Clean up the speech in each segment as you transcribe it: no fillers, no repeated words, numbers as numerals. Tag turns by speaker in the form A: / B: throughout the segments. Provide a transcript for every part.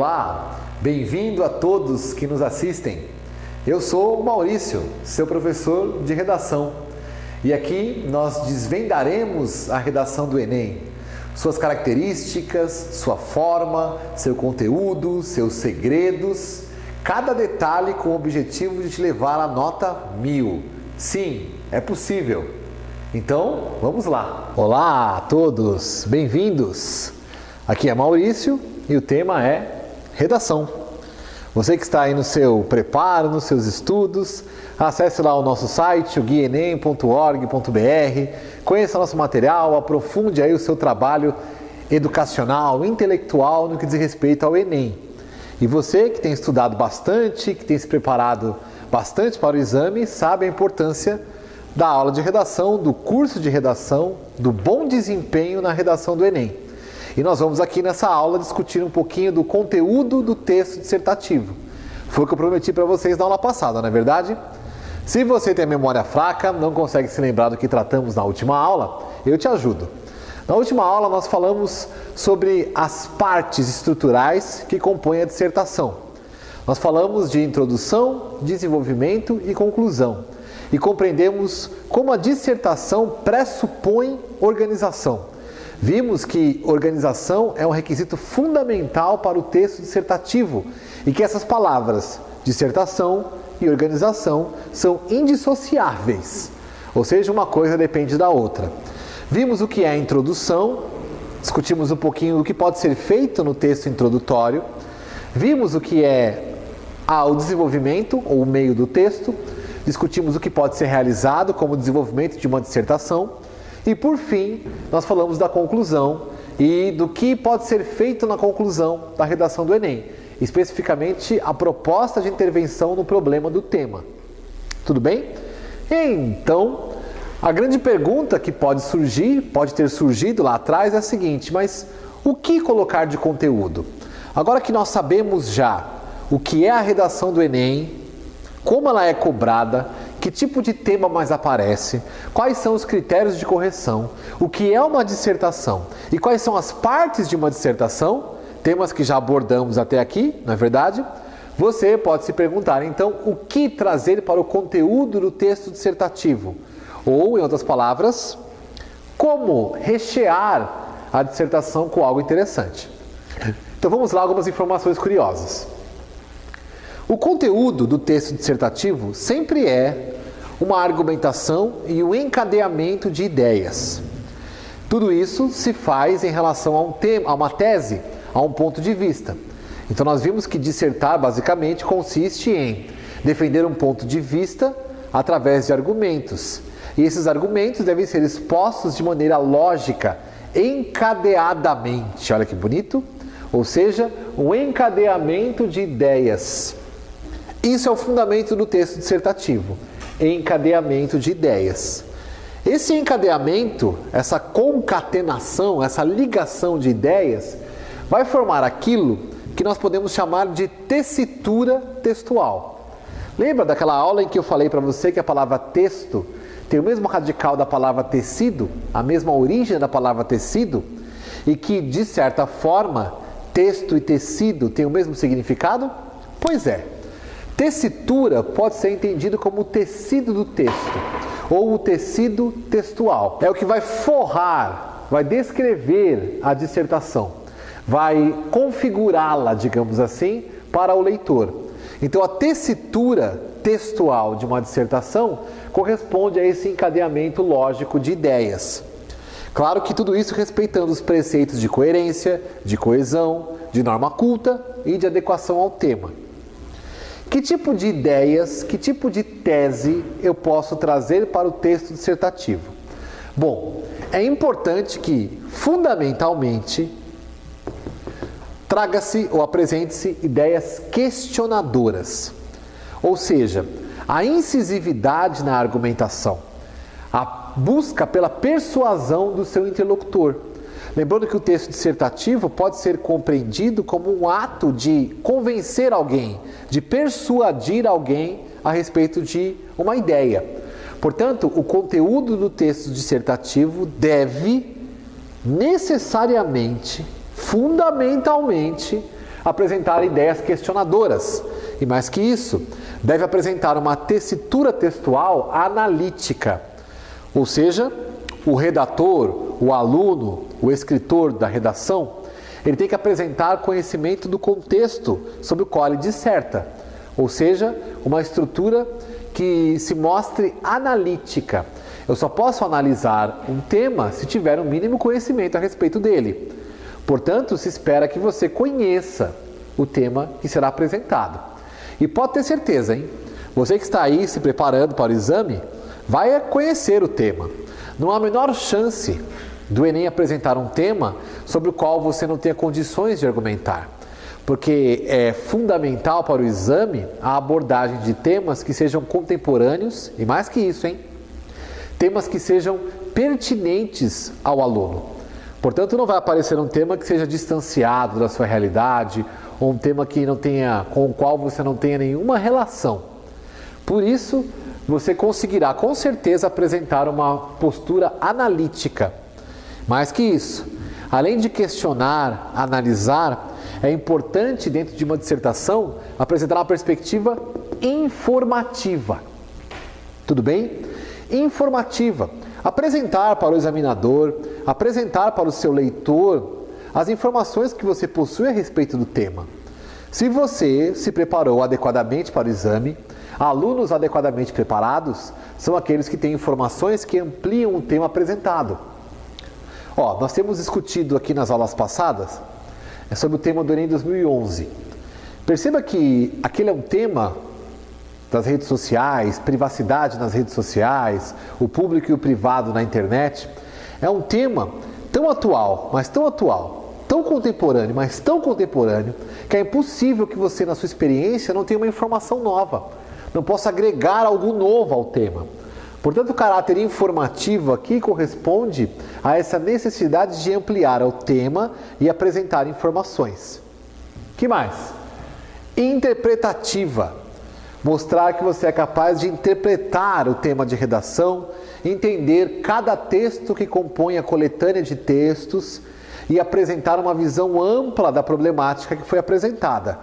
A: Olá, bem-vindo a todos que nos assistem. Eu sou o Maurício, seu professor de redação. E aqui nós desvendaremos a redação do Enem, suas características, sua forma, seu conteúdo, seus segredos, cada detalhe com o objetivo de te levar à nota 1000. Sim, é possível. Então, vamos lá. Olá a todos, bem-vindos. Aqui é Maurício e o tema é redação. Você que está aí no seu preparo, nos seus estudos, acesse lá o nosso site, o guienem.org.br, conheça nosso material, aprofunde aí o seu trabalho educacional, intelectual no que diz respeito ao Enem. E você que tem estudado bastante, que tem se preparado bastante para o exame, sabe a importância da aula de redação, do curso de redação, do bom desempenho na redação do Enem. E nós vamos aqui nessa aula discutir um pouquinho do conteúdo do texto dissertativo. Foi o que eu prometi para vocês na aula passada, não é verdade? Se você tem a memória fraca, não consegue se lembrar do que tratamos na última aula, eu te ajudo. Na última aula nós falamos sobre as partes estruturais que compõem a dissertação. Nós falamos de introdução, desenvolvimento e conclusão. E compreendemos como a dissertação pressupõe organização. Vimos que organização é um requisito fundamental para o texto dissertativo e que essas palavras, dissertação e organização, são indissociáveis, ou seja, uma coisa depende da outra. Vimos o que é a introdução, discutimos um pouquinho do que pode ser feito no texto introdutório, vimos o que é o desenvolvimento ou o meio do texto, discutimos o que pode ser realizado como desenvolvimento de uma dissertação, e, por fim, nós falamos da conclusão e do que pode ser feito na conclusão da redação do Enem, especificamente a proposta de intervenção no problema do tema. Tudo bem? Então, a grande pergunta que pode ter surgido lá atrás é a seguinte: mas o que colocar de conteúdo? Agora que nós sabemos já o que é a redação do Enem, como ela é cobrada, que tipo de tema mais aparece, quais são os critérios de correção, o que é uma dissertação e quais são as partes de uma dissertação, temas que já abordamos até aqui, não é verdade? Você pode se perguntar, então, o que trazer para o conteúdo do texto dissertativo? Ou, em outras palavras, como rechear a dissertação com algo interessante. Então vamos lá, algumas informações curiosas. O conteúdo do texto dissertativo sempre é uma argumentação e um encadeamento de ideias. Tudo isso se faz em relação a um tema, a uma tese, a um ponto de vista. Então nós vimos que dissertar basicamente consiste em defender um ponto de vista através de argumentos. E esses argumentos devem ser expostos de maneira lógica, encadeadamente. Olha que bonito! Ou seja, um encadeamento de ideias. Isso é o fundamento do texto dissertativo, encadeamento de ideias. Esse encadeamento, essa concatenação, essa ligação de ideias, vai formar aquilo que nós podemos chamar de tessitura textual. Lembra daquela aula em que eu falei para você que a palavra texto tem o mesmo radical da palavra tecido, a mesma origem da palavra tecido, e que, de certa forma, texto e tecido têm o mesmo significado? Pois é. Tessitura pode ser entendido como o tecido do texto, ou o tecido textual. É o que vai forrar, vai descrever a dissertação, vai configurá-la, digamos assim, para o leitor. Então a tessitura textual de uma dissertação corresponde a esse encadeamento lógico de ideias. Claro que tudo isso respeitando os preceitos de coerência, de coesão, de norma culta e de adequação ao tema. Que tipo de ideias, que tipo de tese eu posso trazer para o texto dissertativo? Bom, é importante que, fundamentalmente, traga-se ou apresente-se ideias questionadoras. Ou seja, a incisividade na argumentação, a busca pela persuasão do seu interlocutor. Lembrando que o texto dissertativo pode ser compreendido como um ato de convencer alguém, de persuadir alguém a respeito de uma ideia. Portanto, o conteúdo do texto dissertativo deve necessariamente, fundamentalmente, apresentar ideias questionadoras. E mais que isso, deve apresentar uma tessitura textual analítica. Ou seja, o redator, o aluno, o escritor da redação, ele tem que apresentar conhecimento do contexto sobre o qual ele disserta. Ou seja, uma estrutura que se mostre analítica. Eu só posso analisar um tema se tiver um mínimo conhecimento a respeito dele. Portanto, se espera que você conheça o tema que será apresentado. E pode ter certeza, hein? Você que está aí se preparando para o exame, vai conhecer o tema. Não há a menor chance do Enem apresentar um tema sobre o qual você não tenha condições de argumentar. Porque é fundamental para o exame a abordagem de temas que sejam contemporâneos, e mais que isso, hein? Temas que sejam pertinentes ao aluno. Portanto, não vai aparecer um tema que seja distanciado da sua realidade, ou um tema que não tenha, com o qual você não tenha nenhuma relação. Por isso, você conseguirá com certeza apresentar uma postura analítica. Mais que isso, além de questionar, analisar, é importante dentro de uma dissertação apresentar uma perspectiva informativa. Tudo bem? Informativa. Apresentar para o examinador, apresentar para o seu leitor as informações que você possui a respeito do tema. Se você se preparou adequadamente para o exame, alunos adequadamente preparados são aqueles que têm informações que ampliam o tema apresentado. Nós temos discutido aqui nas aulas passadas sobre o tema do Enem 2011. Perceba que aquele é um tema das redes sociais, privacidade nas redes sociais, o público e o privado na internet. É um tema tão atual, mas tão atual, tão contemporâneo, mas tão contemporâneo, que é impossível que você, na sua experiência, não tenha uma informação nova, não possa agregar algo novo ao tema. Portanto, o caráter informativo aqui corresponde a essa necessidade de ampliar o tema e apresentar informações. Que mais? Interpretativa. Mostrar que você é capaz de interpretar o tema de redação, entender cada texto que compõe a coletânea de textos e apresentar uma visão ampla da problemática que foi apresentada.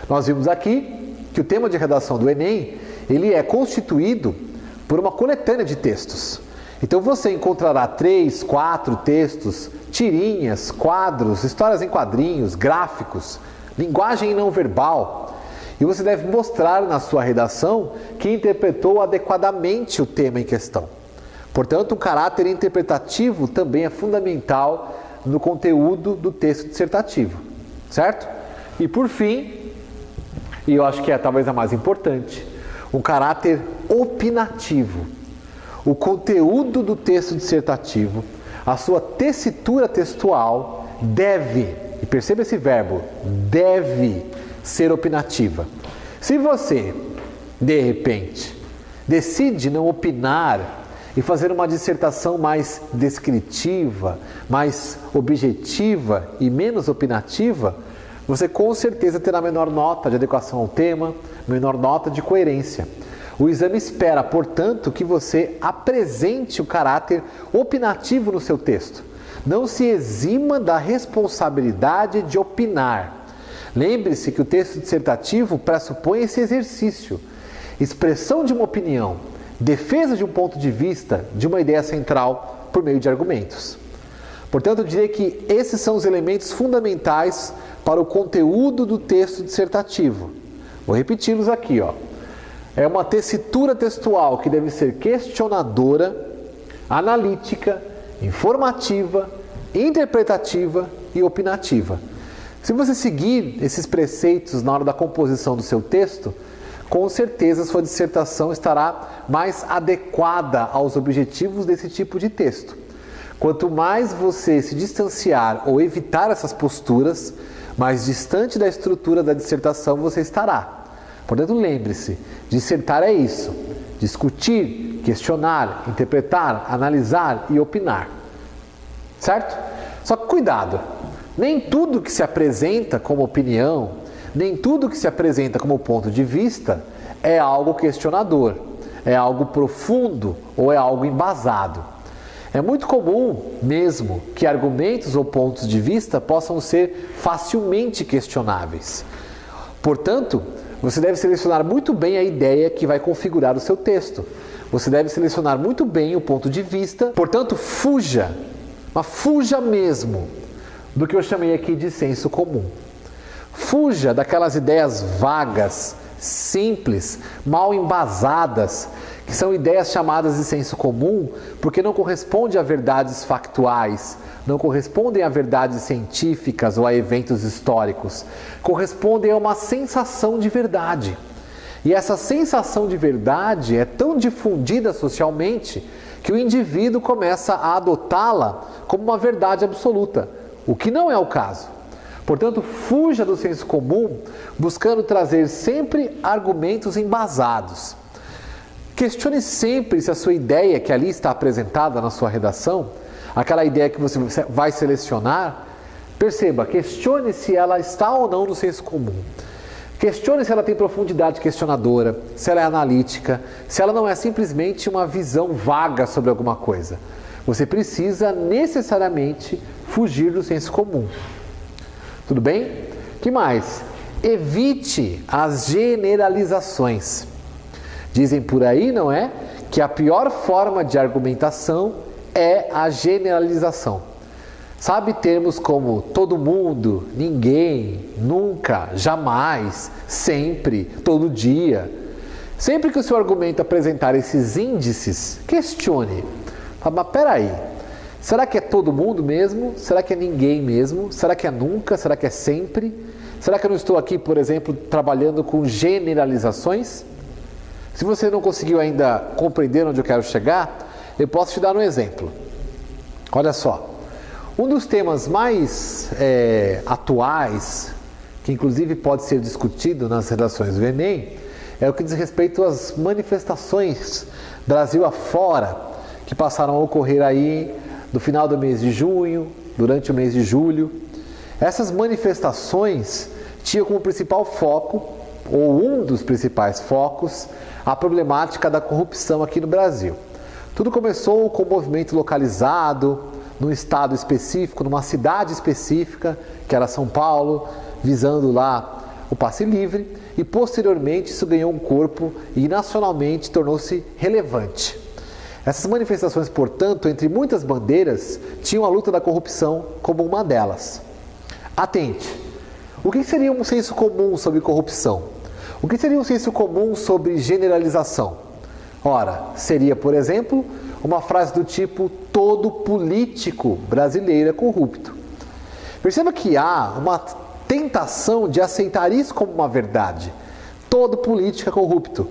A: Nós vimos aqui que o tema de redação do Enem, ele é constituído por uma coletânea de textos. Então você encontrará 3, 4 textos, tirinhas, quadros, histórias em quadrinhos, gráficos, linguagem não verbal. E você deve mostrar na sua redação que interpretou adequadamente o tema em questão. Portanto, o caráter interpretativo também é fundamental no conteúdo do texto dissertativo, certo? E por fim, e eu acho que é talvez a mais importante, um caráter opinativo. O conteúdo do texto dissertativo, a sua tessitura textual deve, e perceba esse verbo, deve ser opinativa. Se você, de repente, decide não opinar e fazer uma dissertação mais descritiva, mais objetiva e menos opinativa, você com certeza terá menor nota de adequação ao tema, menor nota de coerência. O exame espera, portanto, que você apresente o caráter opinativo no seu texto. Não se exima da responsabilidade de opinar. Lembre-se que o texto dissertativo pressupõe esse exercício, expressão de uma opinião, defesa de um ponto de vista, de uma ideia central por meio de argumentos. Portanto, eu diria que esses são os elementos fundamentais para o conteúdo do texto dissertativo. Vou repeti-los aqui, É uma tessitura textual que deve ser questionadora, analítica, informativa, interpretativa e opinativa. Se você seguir esses preceitos na hora da composição do seu texto, com certeza sua dissertação estará mais adequada aos objetivos desse tipo de texto. Quanto mais você se distanciar ou evitar essas posturas, mais distante da estrutura da dissertação você estará. Portanto, lembre-se, dissertar é isso: discutir, questionar, interpretar, analisar e opinar. Certo? Só que cuidado, nem tudo que se apresenta como opinião, nem tudo que se apresenta como ponto de vista é algo questionador, é algo profundo ou é algo embasado. É muito comum mesmo que argumentos ou pontos de vista possam ser facilmente questionáveis. Portanto, você deve selecionar muito bem a ideia que vai configurar o seu texto. Você deve selecionar muito bem o ponto de vista. Portanto, fuja, mas fuja mesmo do que eu chamei aqui de senso comum. Fuja daquelas ideias vagas, simples, mal embasadas, que são ideias chamadas de senso comum porque não correspondem a verdades factuais, não correspondem a verdades científicas ou a eventos históricos, correspondem a uma sensação de verdade. E essa sensação de verdade é tão difundida socialmente que o indivíduo começa a adotá-la como uma verdade absoluta, o que não é o caso. Portanto, fuja do senso comum buscando trazer sempre argumentos embasados. Questione sempre se a sua ideia que ali está apresentada na sua redação, aquela ideia que você vai selecionar, perceba, questione se ela está ou não no senso comum. Questione se ela tem profundidade questionadora, se ela é analítica, se ela não é simplesmente uma visão vaga sobre alguma coisa. Você precisa necessariamente fugir do senso comum. Tudo bem? Que mais? Evite as generalizações. Dizem por aí, não é? Que a pior forma de argumentação é a generalização. Sabe termos como todo mundo, ninguém, nunca, jamais, sempre, todo dia. Sempre que o seu argumento apresentar esses índices, questione. Fala, mas peraí, será que é todo mundo mesmo? Será que é ninguém mesmo? Será que é nunca? Será que é sempre? Será que eu não estou aqui, por exemplo, trabalhando com generalizações? Se você não conseguiu ainda compreender onde eu quero chegar, eu posso te dar um exemplo. Olha só, um dos temas mais atuais, que inclusive pode ser discutido nas redações do Enem, é o que diz respeito às manifestações Brasil afora, que passaram a ocorrer aí no final do mês de junho, durante o mês de julho. Essas manifestações tinham como principal foco, ou um dos principais focos, a problemática da corrupção aqui no Brasil. Tudo começou com um movimento localizado, num estado específico, numa cidade específica, que era São Paulo, visando lá o passe livre, e posteriormente isso ganhou um corpo e nacionalmente tornou-se relevante. Essas manifestações, portanto, entre muitas bandeiras, tinham a luta da corrupção como uma delas. Atente! O que seria um senso comum sobre corrupção? O que seria um senso comum sobre generalização? Ora, seria, por exemplo, uma frase do tipo: todo político brasileiro é corrupto. Perceba que há uma tentação de aceitar isso como uma verdade. Todo político é corrupto.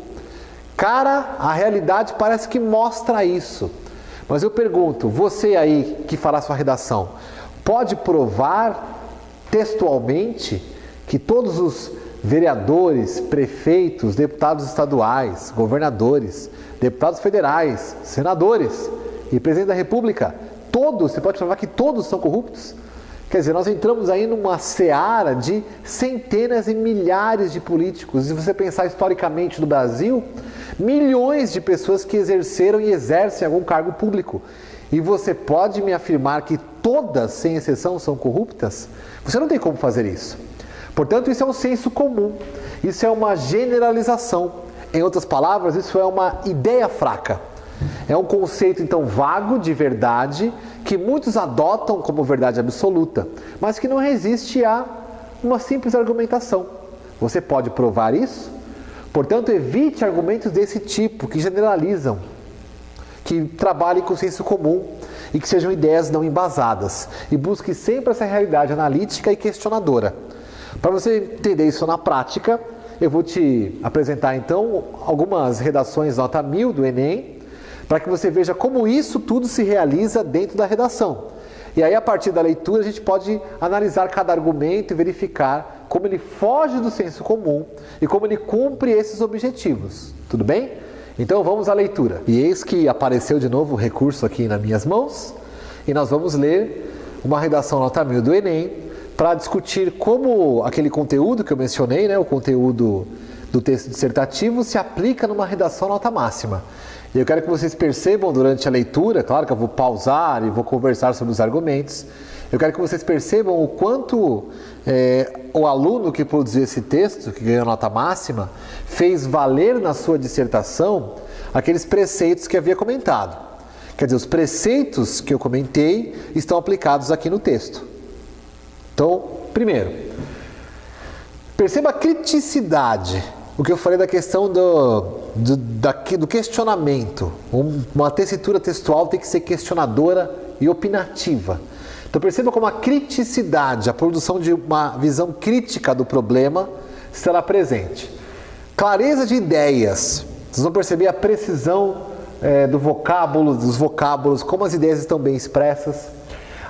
A: Cara, a realidade parece que mostra isso. Mas eu pergunto, você aí que fará sua redação, pode provar textualmente que todos os vereadores, prefeitos, deputados estaduais, governadores, deputados federais, senadores e presidente da República, todos, você pode provar que todos são corruptos? Quer dizer, nós entramos aí numa seara de centenas e milhares de políticos. E se você pensar historicamente no Brasil, milhões de pessoas que exerceram e exercem algum cargo público. E você pode me afirmar que todas, sem exceção, são corruptas? Você não tem como fazer isso. Portanto, isso é um senso comum. Isso é uma generalização. Em outras palavras, isso é uma ideia fraca. É um conceito, então, vago de verdade, que muitos adotam como verdade absoluta, mas que não resiste a uma simples argumentação. Você pode provar isso? Portanto, evite argumentos desse tipo, que generalizam, que trabalhem com senso comum e que sejam ideias não embasadas. E busque sempre essa realidade analítica e questionadora. Para você entender isso na prática, eu vou te apresentar então algumas redações nota 1000 do Enem, para que você veja como isso tudo se realiza dentro da redação. E aí, a partir da leitura, a gente pode analisar cada argumento e verificar como ele foge do senso comum e como ele cumpre esses objetivos. Tudo bem? Então vamos à leitura. E eis que apareceu de novo o recurso aqui nas minhas mãos e nós vamos ler uma redação nota 1000 do Enem para discutir como aquele conteúdo que eu mencionei, né, o conteúdo do texto dissertativo se aplica numa redação nota máxima. E eu quero que vocês percebam durante a leitura, claro que eu vou pausar e vou conversar sobre os argumentos, eu quero que vocês percebam o quanto o aluno que produziu esse texto, que ganhou nota máxima, fez valer na sua dissertação aqueles preceitos que havia comentado. Quer dizer, os preceitos que eu comentei estão aplicados aqui no texto. Então, primeiro, perceba a criticidade, o que eu falei da questão do questionamento. Uma tessitura textual tem que ser questionadora e opinativa. Então perceba como a criticidade, a produção de uma visão crítica do problema estará presente. Clareza de ideias, vocês vão perceber a precisão dos vocábulos, como as ideias estão bem expressas.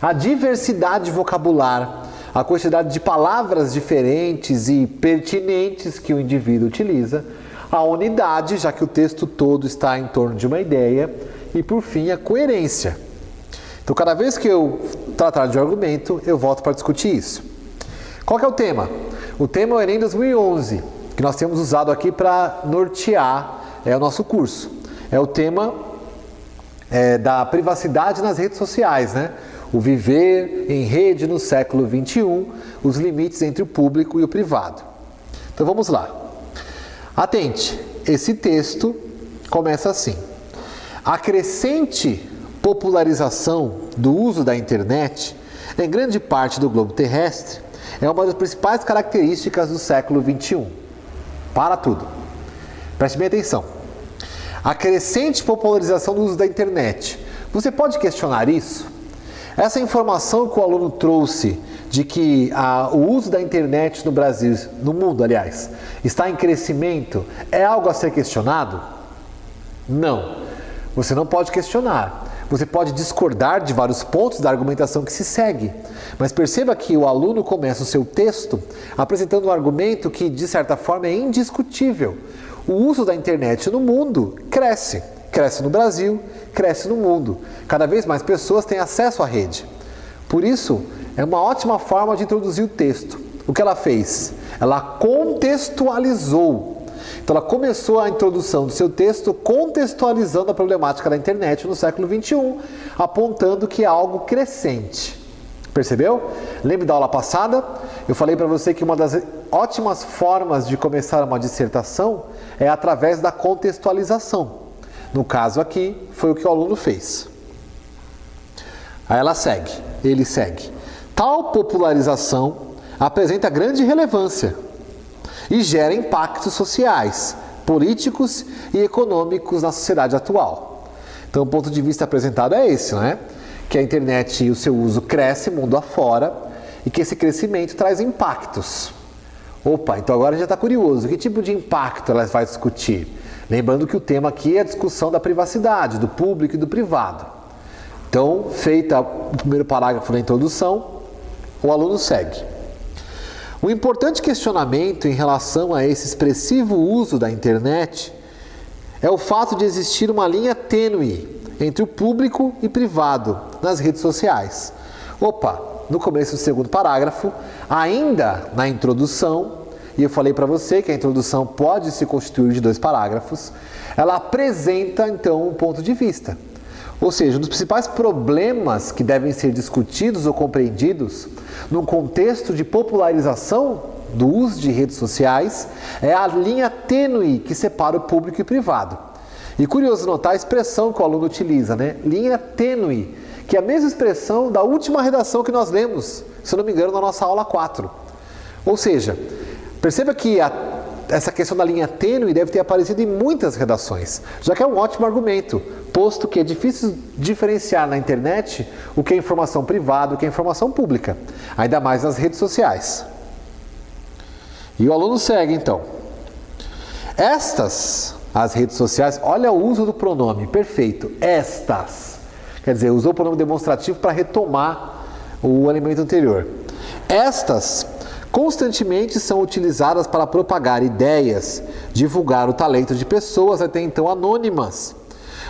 A: A diversidade vocabular, a quantidade de palavras diferentes e pertinentes que o indivíduo utiliza. A unidade, já que o texto todo está em torno de uma ideia. E por fim, a coerência. Então, cada vez que eu tratar de um argumento, eu volto para discutir isso. Qual que é o tema? O tema é o Enem 2011, que nós temos usado aqui para nortear o nosso curso. É o tema da privacidade nas redes sociais, né? O viver em rede no século XXI, os limites entre o público e o privado. Então vamos lá. Atente, esse texto começa assim. A crescente popularização do uso da internet em grande parte do globo terrestre é uma das principais características do século XXI. Para tudo. Preste bem atenção. A crescente popularização do uso da internet. Você pode questionar isso? Essa informação que o aluno trouxe de que o uso da internet no Brasil, no mundo, aliás, está em crescimento, é algo a ser questionado? Não. Você não pode questionar. Você pode discordar de vários pontos da argumentação que se segue. Mas perceba que o aluno começa o seu texto apresentando um argumento que, de certa forma, é indiscutível. O uso da internet no mundo cresce. Cresce no Brasil, cresce no mundo. Cada vez mais pessoas têm acesso à rede. Por isso, é uma ótima forma de introduzir o texto. O que ela fez? Ela contextualizou. Então, ela começou a introdução do seu texto contextualizando a problemática da internet no século XXI, apontando que é algo crescente. Percebeu? Lembra da aula passada? Eu falei para você que uma das ótimas formas de começar uma dissertação é através da contextualização. No caso aqui, foi o que o aluno fez. Aí ele segue. Tal popularização apresenta grande relevância e gera impactos sociais, políticos e econômicos na sociedade atual. Então, o ponto de vista apresentado é esse, né? Que a internet e o seu uso cresce mundo afora e que esse crescimento traz impactos. Opa, então agora já está curioso. Que tipo de impacto ela vai discutir? Lembrando que o tema aqui é a discussão da privacidade, do público e do privado. Então, feita o primeiro parágrafo da introdução, o aluno segue. Um importante questionamento em relação a esse expressivo uso da internet é o fato de existir uma linha tênue entre o público e privado nas redes sociais. Opa, no começo do segundo parágrafo, ainda na introdução, e eu falei para você que a introdução pode se constituir de 2 parágrafos, ela apresenta então um ponto de vista. Ou seja, um dos principais problemas que devem ser discutidos ou compreendidos num contexto de popularização do uso de redes sociais é a linha tênue que separa o público e o privado. E curioso notar a expressão que o aluno utiliza, né? Linha tênue, que é a mesma expressão da última redação que nós lemos, se eu não me engano, na nossa aula 4. Ou seja, perceba que essa questão da linha tênue deve ter aparecido em muitas redações, já que é um ótimo argumento, posto que é difícil diferenciar na internet o que é informação privada e o que é informação pública, ainda mais nas redes sociais. E o aluno segue então. As redes sociais, olha o uso do pronome, perfeito, estas. Quer dizer, usou o pronome demonstrativo para retomar o elemento anterior. Estas constantemente são utilizadas para propagar ideias, divulgar o talento de pessoas até então anônimas,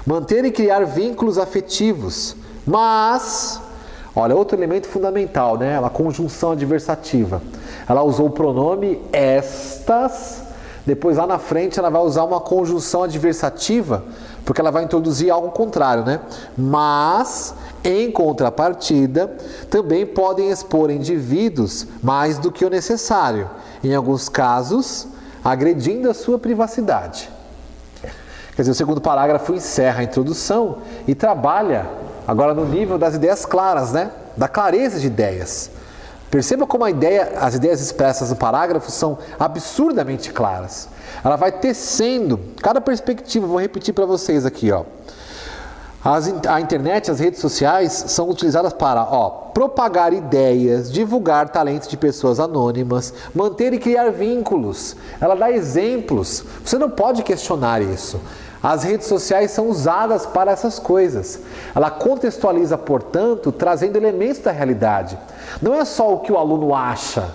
A: manter e criar vínculos afetivos. Mas, olha, outro elemento fundamental, né? A conjunção adversativa. Ela usou o pronome estas Depois lá na frente ela vai usar uma conjunção adversativa, porque ela vai introduzir algo contrário, né? Mas, em contrapartida, também podem expor indivíduos mais do que o necessário, em alguns casos, agredindo a sua privacidade. Quer dizer, o segundo parágrafo encerra a introdução e trabalha agora no nível das ideias claras, né? Da clareza de ideias. Perceba como as ideias expressas no parágrafo são absurdamente claras. Ela vai tecendo cada perspectiva. Vou repetir para vocês aqui, ó. A internet, as redes sociais são utilizadas para propagar ideias, divulgar talentos de pessoas anônimas, manter e criar vínculos. Ela dá exemplos. Você não pode questionar isso. As redes sociais são usadas para essas coisas. Ela contextualiza, portanto, trazendo elementos da realidade. Não é só o que o aluno acha.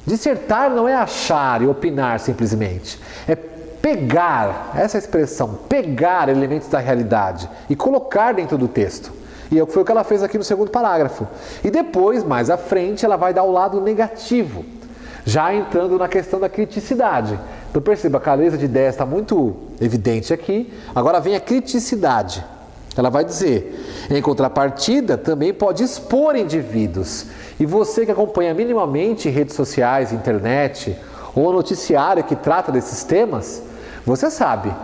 A: Dissertar não é achar e opinar simplesmente. É pegar, essa expressão, pegar elementos da realidade e colocar dentro do texto. E foi o que ela fez aqui no segundo parágrafo. E depois, mais à frente, ela vai dar o lado negativo, já entrando na questão da criticidade. Então perceba, a clareza de ideias está muito evidente aqui. Agora vem a criticidade. Ela vai dizer, em contrapartida, também pode expor indivíduos. E você que acompanha minimamente redes sociais, internet ou noticiário que trata desses temas, você sabe,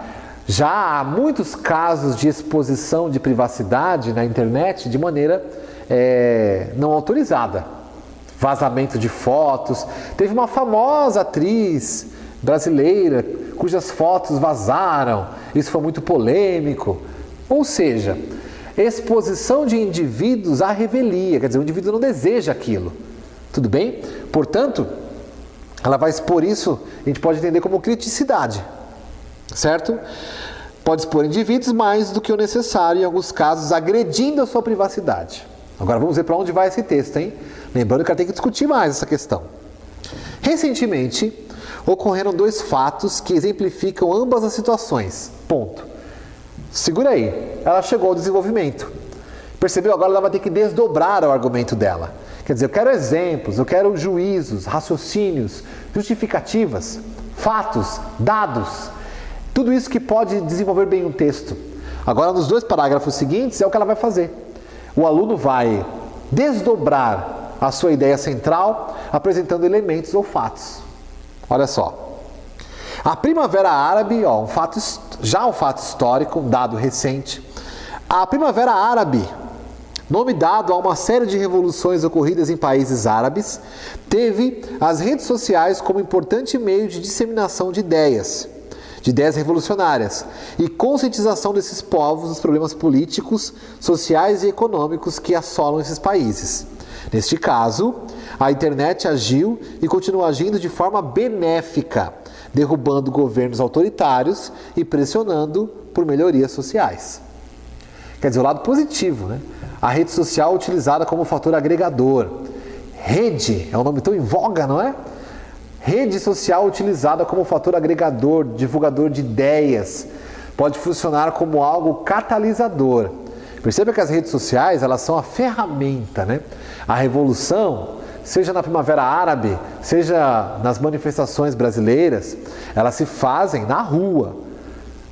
A: já há muitos casos de exposição de privacidade na internet de maneira não autorizada. Vazamento de fotos. Teve uma famosa atriz brasileira cujas fotos vazaram. Isso foi muito polêmico. Ou seja, exposição de indivíduos à revelia, quer dizer, o indivíduo não deseja aquilo. Tudo bem? Portanto, ela vai expor isso, a gente pode entender como criticidade, certo? Pode expor indivíduos mais do que o necessário, em alguns casos, agredindo a sua privacidade. Agora vamos ver para onde vai esse texto, hein? Lembrando que ela tem que discutir mais essa questão. Recentemente, ocorreram 2 fatos que exemplificam ambas as situações. Ponto. Segura aí, ela chegou ao desenvolvimento. Percebeu? Agora ela vai ter que desdobrar o argumento dela. Quer dizer, eu quero exemplos, eu quero juízos, raciocínios, justificativas, fatos, dados. Tudo isso que pode desenvolver bem um texto. Agora, nos 2 parágrafos seguintes, é o que ela vai fazer. O aluno vai desdobrar a sua ideia central, apresentando elementos ou fatos. Olha só. A Primavera Árabe, um fato histórico, um dado recente. A Primavera Árabe, nome dado a uma série de revoluções ocorridas em países árabes, teve as redes sociais como importante meio de disseminação de ideias revolucionárias e conscientização desses povos dos problemas políticos, sociais e econômicos que assolam esses países. Neste caso, a internet agiu e continua agindo de forma benéfica, derrubando governos autoritários e pressionando por melhorias sociais. Quer dizer, o lado positivo, né? A rede social utilizada como fator agregador. Rede é um nome tão em voga, não é? Rede social utilizada como fator agregador, divulgador de ideias, pode funcionar como algo catalisador. Perceba que as redes sociais, elas são a ferramenta, né? A revolução, seja na Primavera Árabe, seja nas manifestações brasileiras, elas se fazem na rua,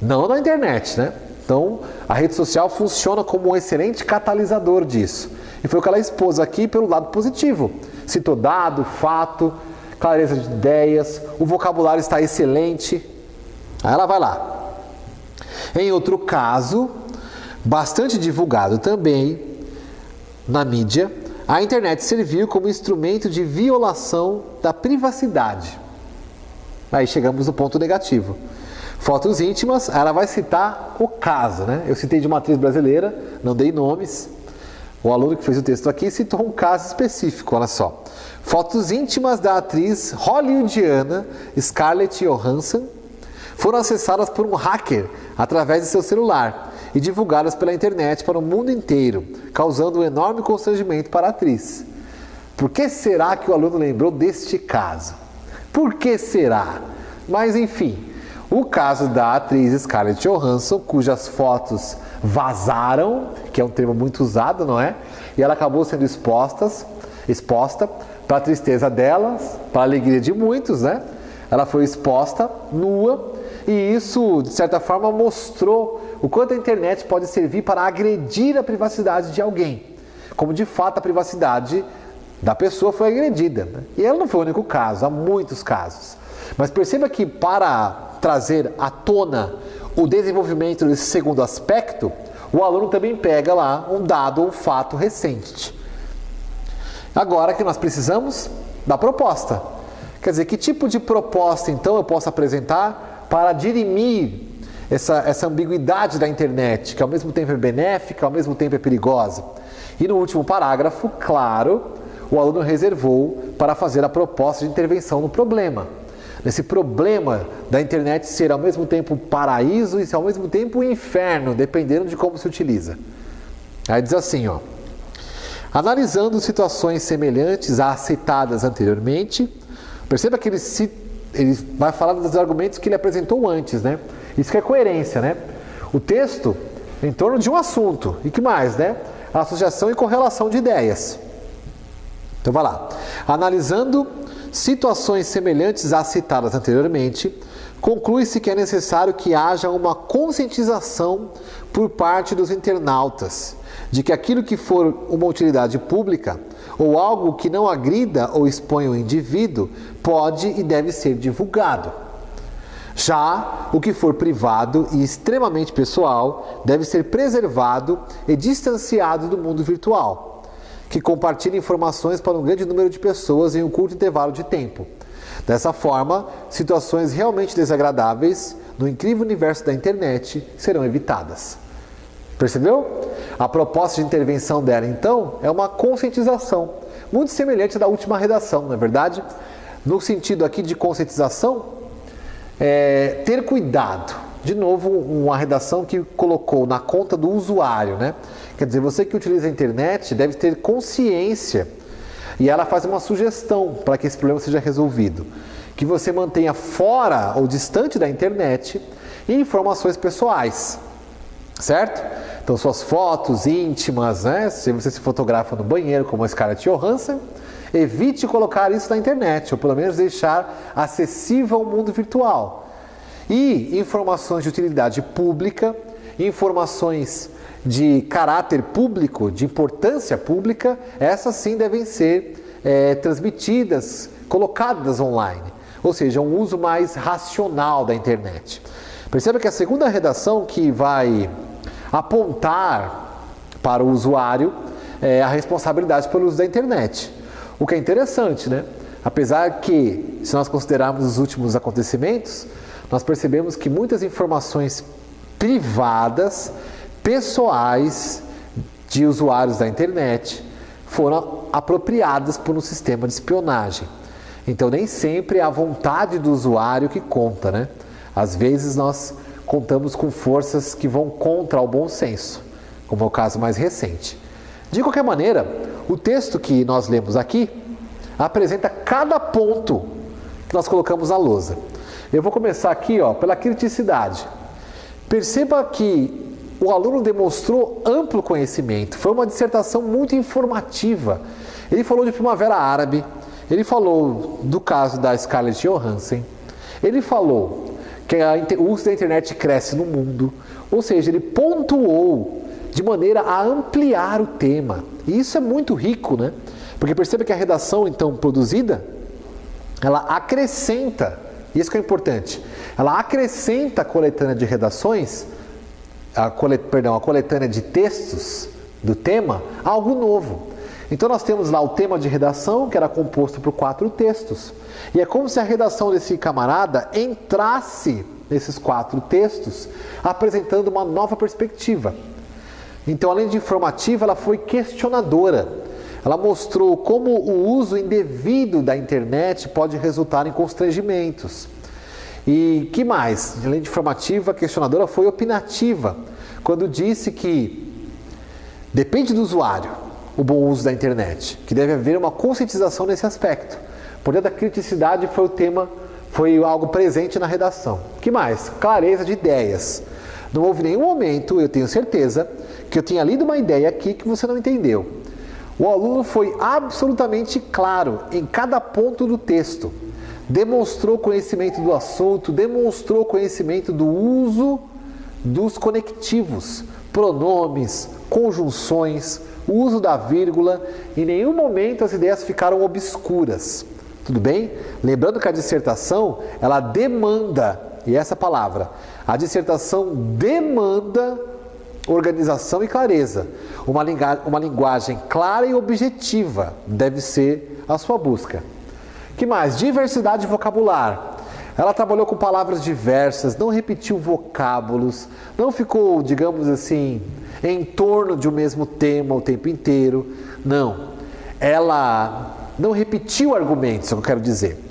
A: não na internet, né? Então, a rede social funciona como um excelente catalisador disso. E foi o que ela expôs aqui pelo lado positivo. Citou dado, fato, clareza de ideias, o vocabulário está excelente. Aí ela vai lá. Em outro caso, bastante divulgado também na mídia, a internet serviu como instrumento de violação da privacidade. Aí chegamos no ponto negativo. Fotos íntimas, ela vai citar o caso, né? Eu citei de uma atriz brasileira, não dei nomes. O aluno que fez o texto aqui citou um caso específico, olha só. Fotos íntimas da atriz hollywoodiana Scarlett Johansson foram acessadas por um hacker através de seu celular e divulgadas pela internet para o mundo inteiro, causando um enorme constrangimento para a atriz. Por que será que o aluno lembrou deste caso? Por que será? Mas enfim, o caso da atriz Scarlett Johansson, cujas fotos vazaram, que é um termo muito usado, não é? E ela acabou sendo exposta para a tristeza delas, para a alegria de muitos, né? ela foi exposta, nua, e isso, de certa forma, mostrou o quanto a internet pode servir para agredir a privacidade de alguém. Como de fato a privacidade da pessoa foi agredida. E ela não foi o único caso, há muitos casos. Mas perceba que para trazer à tona o desenvolvimento desse segundo aspecto, o aluno também pega lá um dado, um fato recente. Agora que nós precisamos da proposta. Quer dizer, que tipo de proposta então eu posso apresentar para dirimir essa ambiguidade da internet, que ao mesmo tempo é benéfica, ao mesmo tempo é perigosa? E no último parágrafo, claro, o aluno reservou para fazer a proposta de intervenção no problema. Nesse problema da internet ser ao mesmo tempo paraíso e ao mesmo tempo inferno, dependendo de como se utiliza. Aí diz assim, ó: analisando situações semelhantes às citadas anteriormente, perceba que ele vai falar dos argumentos que ele apresentou antes, né? Isso que é coerência, né? O texto em torno de um assunto. E que mais, né? A associação e correlação de ideias. Então vai lá. Analisando situações semelhantes às citadas anteriormente, conclui-se que é necessário que haja uma conscientização por parte dos internautas de que aquilo que for uma utilidade pública ou algo que não agrida ou exponha o indivíduo pode e deve ser divulgado. Já o que for privado e extremamente pessoal deve ser preservado e distanciado do mundo virtual, que compartilha informações para um grande número de pessoas em um curto intervalo de tempo. Dessa forma, situações realmente desagradáveis no incrível universo da internet serão evitadas. Percebeu? A proposta de intervenção dela, então, é uma conscientização, muito semelhante à da última redação, não é verdade? No sentido aqui de conscientização, ter cuidado. De novo, uma redação que colocou na conta do usuário, né? Quer dizer, você que utiliza a internet deve ter consciência, e ela faz uma sugestão para que esse problema seja resolvido, que você mantenha fora ou distante da internet informações pessoais, certo? Então, suas fotos íntimas, né? Se você se fotografa no banheiro como a Scarlett Johansson, evite colocar isso na internet, ou pelo menos deixar acessível ao mundo virtual. E informações de utilidade pública, informações de caráter público, de importância pública, essas sim devem ser transmitidas, colocadas online. Ou seja, um uso mais racional da internet. Perceba que a segunda redação que vai apontar para o usuário a responsabilidade pelo uso da internet. O que é interessante, né? Apesar que, se nós considerarmos os últimos acontecimentos, nós percebemos que muitas informações privadas, pessoais de usuários da internet foram apropriadas por um sistema de espionagem. Então, nem sempre é a vontade do usuário que conta, né? Às vezes nós contamos com forças que vão contra o bom senso, como é o caso mais recente. De qualquer maneira, o texto que nós lemos aqui apresenta cada ponto que nós colocamos na lousa. Eu vou começar aqui, pela criticidade. Perceba que o aluno demonstrou amplo conhecimento, foi uma dissertação muito informativa. Ele falou de Primavera Árabe, ele falou do caso da Scarlett Johansson, ele falou que o uso da internet cresce no mundo, ou seja, ele pontuou de maneira a ampliar o tema. E isso é muito rico, né? Porque perceba que a redação, então, produzida, ela acrescenta, isso que é importante, ela acrescenta a coletânea de redações, a coletânea de textos do tema, algo novo. Então nós temos lá o tema de redação, que era composto por 4 textos. E é como se a redação desse camarada entrasse nesses 4 textos, apresentando uma nova perspectiva. Então, além de informativa, ela foi questionadora. Ela mostrou como o uso indevido da internet pode resultar em constrangimentos. E que mais? Além de informativa, a questionadora foi opinativa, quando disse que depende do usuário o bom uso da internet, que deve haver uma conscientização nesse aspecto. O poder da criticidade foi o tema, foi algo presente na redação. Que mais? Clareza de ideias. Não houve nenhum momento, eu tenho certeza, que eu tenha lido uma ideia aqui que você não entendeu. O aluno foi absolutamente claro em cada ponto do texto. demonstrou conhecimento do assunto, demonstrou conhecimento do uso dos conectivos, pronomes, conjunções, o uso da vírgula. Em nenhum momento as ideias ficaram obscuras. Tudo bem? Lembrando que a dissertação, ela demanda, e essa palavra, a dissertação demanda organização e clareza. Uma linguagem clara e objetiva deve ser a sua busca. Que mais? Diversidade vocabular. Ela trabalhou com palavras diversas, não repetiu vocábulos, não ficou, digamos assim, em torno de um mesmo tema o tempo inteiro. Não. Ela não repetiu argumentos, é o que eu quero dizer.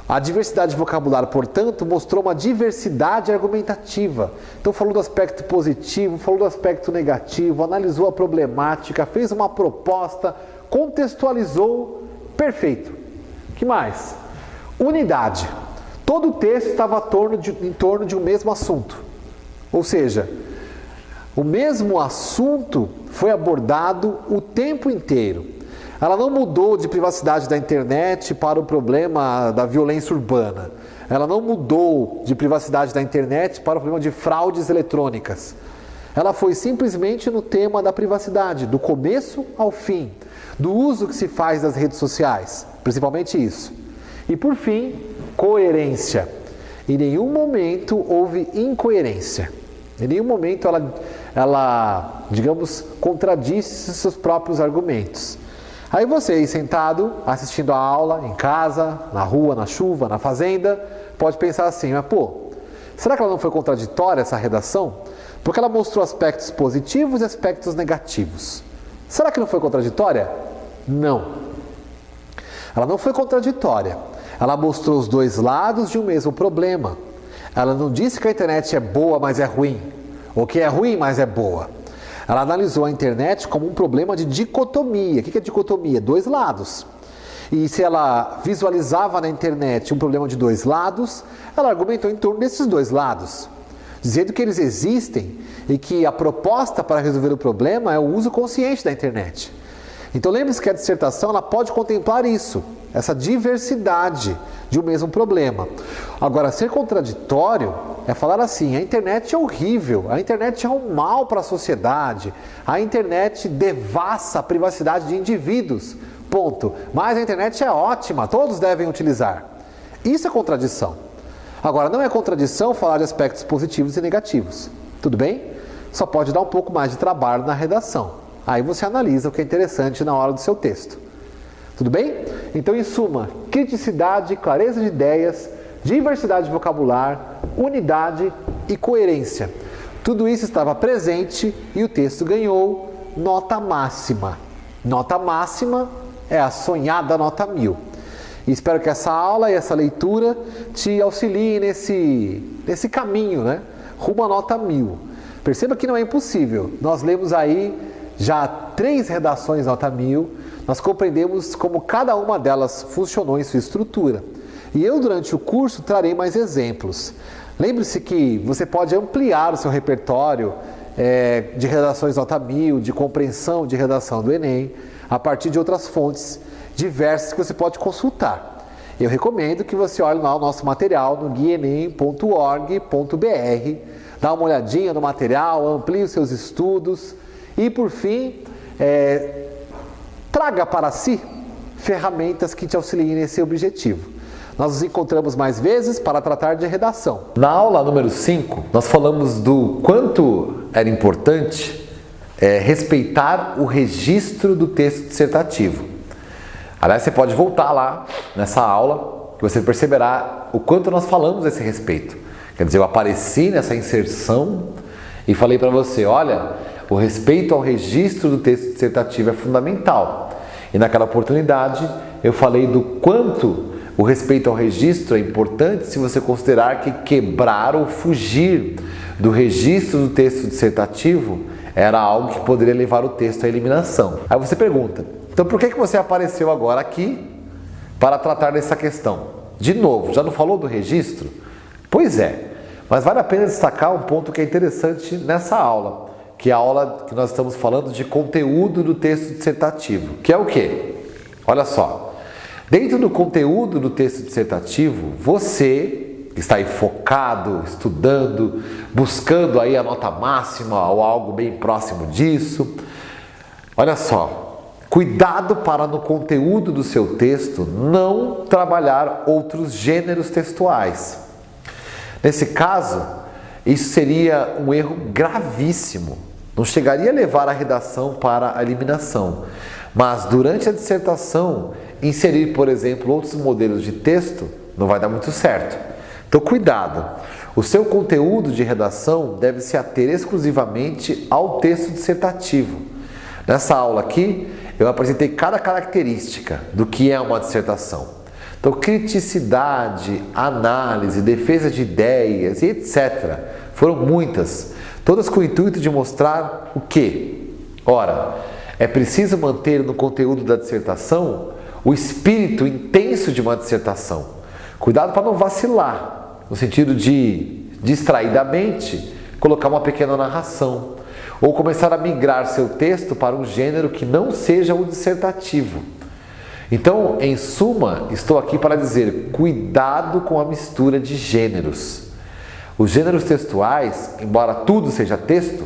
A: A diversidade vocabular, portanto, mostrou uma diversidade argumentativa. Então falou do aspecto positivo, falou do aspecto negativo, analisou a problemática, fez uma proposta, contextualizou, perfeito. Que mais? Unidade. Todo o texto estava em torno de um mesmo assunto. Ou seja, o mesmo assunto foi abordado o tempo inteiro. Ela não mudou de privacidade da internet para o problema da violência urbana. Ela não mudou de privacidade da internet para o problema de fraudes eletrônicas. Ela foi simplesmente no tema da privacidade, do começo ao fim, do uso que se faz das redes sociais, principalmente isso. E por fim, coerência. Em nenhum momento houve incoerência. Em nenhum momento ela, digamos, contradisse seus próprios argumentos. Aí você aí sentado, assistindo a aula, em casa, na rua, na chuva, na fazenda, pode pensar assim, mas será que ela não foi contraditória essa redação? Porque ela mostrou aspectos positivos e aspectos negativos. Será que não foi contraditória? Não. Ela não foi contraditória. Ela mostrou os dois lados de um mesmo problema. Ela não disse que a internet é boa, mas é ruim, ou que é ruim, mas é boa. Ela analisou a internet como um problema de dicotomia. O que é dicotomia? Dois lados. E se ela visualizava na internet um problema de dois lados, ela argumentou em torno desses dois lados, dizendo que eles existem e que a proposta para resolver o problema é o uso consciente da internet. Então lembre-se que a dissertação ela pode contemplar isso, essa diversidade de um mesmo problema. Agora, ser contraditório é falar assim, a internet é horrível, a internet é um mal para a sociedade, a internet devassa a privacidade de indivíduos, ponto. Mas a internet é ótima, todos devem utilizar. Isso é contradição. Agora, não é contradição falar de aspectos positivos e negativos, tudo bem? Só pode dar um pouco mais de trabalho na redação. Aí você analisa o que é interessante na hora do seu texto. Tudo bem? Então, em suma, criticidade, clareza de ideias, diversidade vocabular, unidade e coerência. Tudo isso estava presente e o texto ganhou nota máxima. Nota máxima é a sonhada nota 1000. E espero que essa aula e essa leitura te auxiliem nesse caminho, né? Rumo à nota 1000. Perceba que não é impossível. Nós lemos aí já 3 redações nota 1000, nós compreendemos como cada uma delas funcionou em sua estrutura. E eu, durante o curso, trarei mais exemplos. Lembre-se que você pode ampliar o seu repertório de redações nota 1000, de compreensão de redação do Enem, a partir de outras fontes diversas que você pode consultar. Eu recomendo que você olhe lá o nosso material no guienem.org.br, dá uma olhadinha no material, amplie os seus estudos e, por fim, traga para si ferramentas que te auxiliem nesse objetivo. Nós nos encontramos mais vezes para tratar de redação. Na aula número 5, nós falamos do quanto era importante respeitar o registro do texto dissertativo. Aliás, você pode voltar lá nessa aula que você perceberá o quanto nós falamos a esse respeito. Quer dizer, eu apareci nessa inserção e falei para você, olha, o respeito ao registro do texto dissertativo é fundamental. E naquela oportunidade eu falei do quanto o respeito ao registro é importante se você considerar que quebrar ou fugir do registro do texto dissertativo era algo que poderia levar o texto à eliminação. Aí você pergunta, então por que você apareceu agora aqui para tratar dessa questão? De novo, já não falou do registro? Pois é, mas vale a pena destacar um ponto que é interessante nessa aula, que é a aula que nós estamos falando de conteúdo do texto dissertativo, que é o quê? Olha só, Dentro do conteúdo do texto dissertativo, você que está aí focado, estudando, buscando aí a nota máxima ou algo bem próximo disso, olha só, cuidado para no conteúdo do seu texto não trabalhar outros gêneros textuais. Nesse caso, isso seria um erro gravíssimo. Não chegaria a levar a redação para a eliminação, mas durante a dissertação, inserir, por exemplo, outros modelos de texto não vai dar muito certo. Então, cuidado! O seu conteúdo de redação deve se ater exclusivamente ao texto dissertativo. Nessa aula aqui, eu apresentei cada característica do que é uma dissertação. Então, criticidade, análise, defesa de ideias e etc. Foram muitas, todas com o intuito de mostrar o quê? Ora, é preciso manter no conteúdo da dissertação o espírito intenso de uma dissertação. Cuidado para não vacilar, no sentido de, distraidamente, colocar uma pequena narração, ou começar a migrar seu texto para um gênero que não seja o dissertativo. Então, em suma, estou aqui para dizer, cuidado com a mistura de gêneros. Os gêneros textuais, embora tudo seja texto,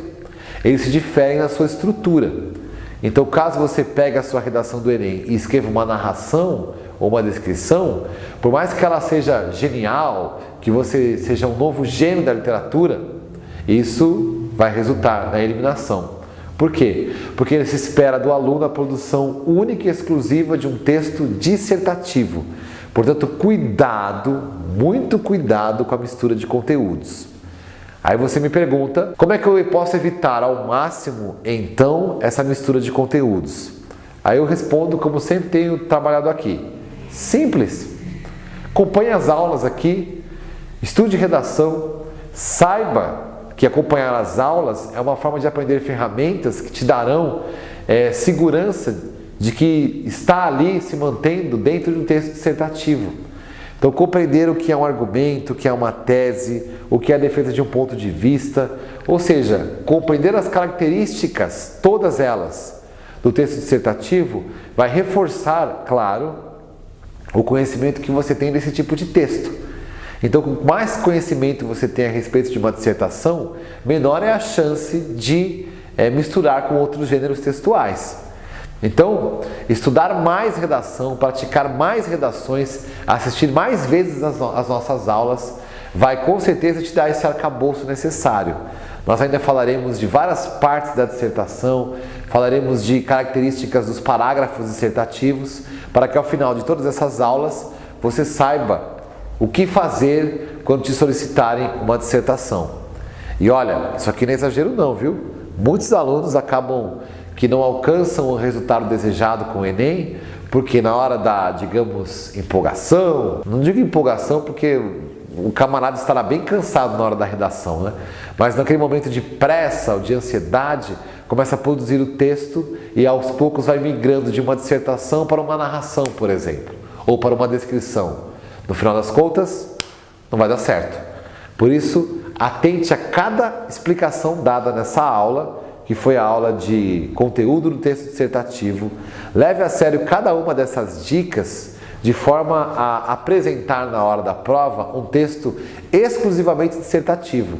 A: eles se diferem na sua estrutura. Então, caso você pegue a sua redação do Enem e escreva uma narração ou uma descrição, por mais que ela seja genial, que você seja um novo gênero da literatura, isso vai resultar na eliminação. Por quê? Porque se espera do aluno a produção única e exclusiva de um texto dissertativo. Portanto, cuidado, muito cuidado com a mistura de conteúdos. Aí você me pergunta, como é que eu posso evitar ao máximo, então, essa mistura de conteúdos? Aí eu respondo como sempre tenho trabalhado aqui. Simples. Acompanhe as aulas aqui, estude redação, saiba que acompanhar as aulas é uma forma de aprender ferramentas que te darão segurança de que está ali se mantendo dentro de um texto dissertativo. Então, compreender o que é um argumento, o que é uma tese, o que é a defesa de um ponto de vista, ou seja, compreender as características, todas elas, do texto dissertativo, vai reforçar, claro, o conhecimento que você tem desse tipo de texto. Então, quanto mais conhecimento você tem a respeito de uma dissertação, menor é a chance de misturar com outros gêneros textuais. Então, estudar mais redação, praticar mais redações, assistir mais vezes as nossas aulas, vai com certeza te dar esse arcabouço necessário. Nós ainda falaremos de várias partes da dissertação, falaremos de características dos parágrafos dissertativos, para que ao final de todas essas aulas você saiba o que fazer quando te solicitarem uma dissertação. E olha, isso aqui não é exagero não, viu? Muitos alunos acabam que não alcançam o resultado desejado com o Enem, porque na hora da, digamos, empolgação, não digo empolgação porque o camarada estará bem cansado na hora da redação, né? Mas naquele momento de pressa ou de ansiedade, começa a produzir o texto e aos poucos vai migrando de uma dissertação para uma narração, por exemplo, ou para uma descrição. No final das contas, não vai dar certo. Por isso, atente a cada explicação dada nessa aula, que foi a aula de conteúdo do texto dissertativo. Leve a sério cada uma dessas dicas, de forma a apresentar na hora da prova um texto exclusivamente dissertativo.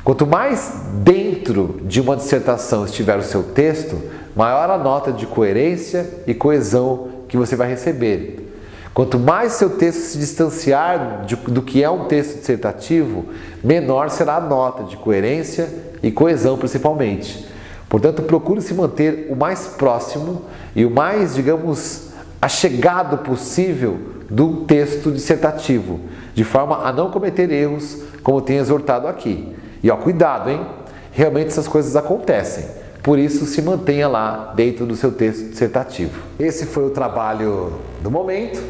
A: Quanto mais dentro de uma dissertação estiver o seu texto, maior a nota de coerência e coesão que você vai receber. Quanto mais seu texto se distanciar do que é um texto dissertativo, menor será a nota de coerência e coesão principalmente. Portanto, procure se manter o mais próximo e o mais, digamos, achegado possível do texto dissertativo, de forma a não cometer erros, como tenho exortado aqui. E ó, cuidado, hein? Realmente essas coisas acontecem. Por isso, se mantenha lá dentro do seu texto dissertativo. Esse foi o trabalho do momento.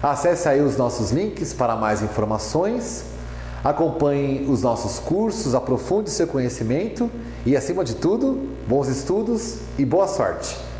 A: Acesse aí os nossos links para mais informações. Acompanhe os nossos cursos, aprofunde seu conhecimento e, acima de tudo, bons estudos e boa sorte!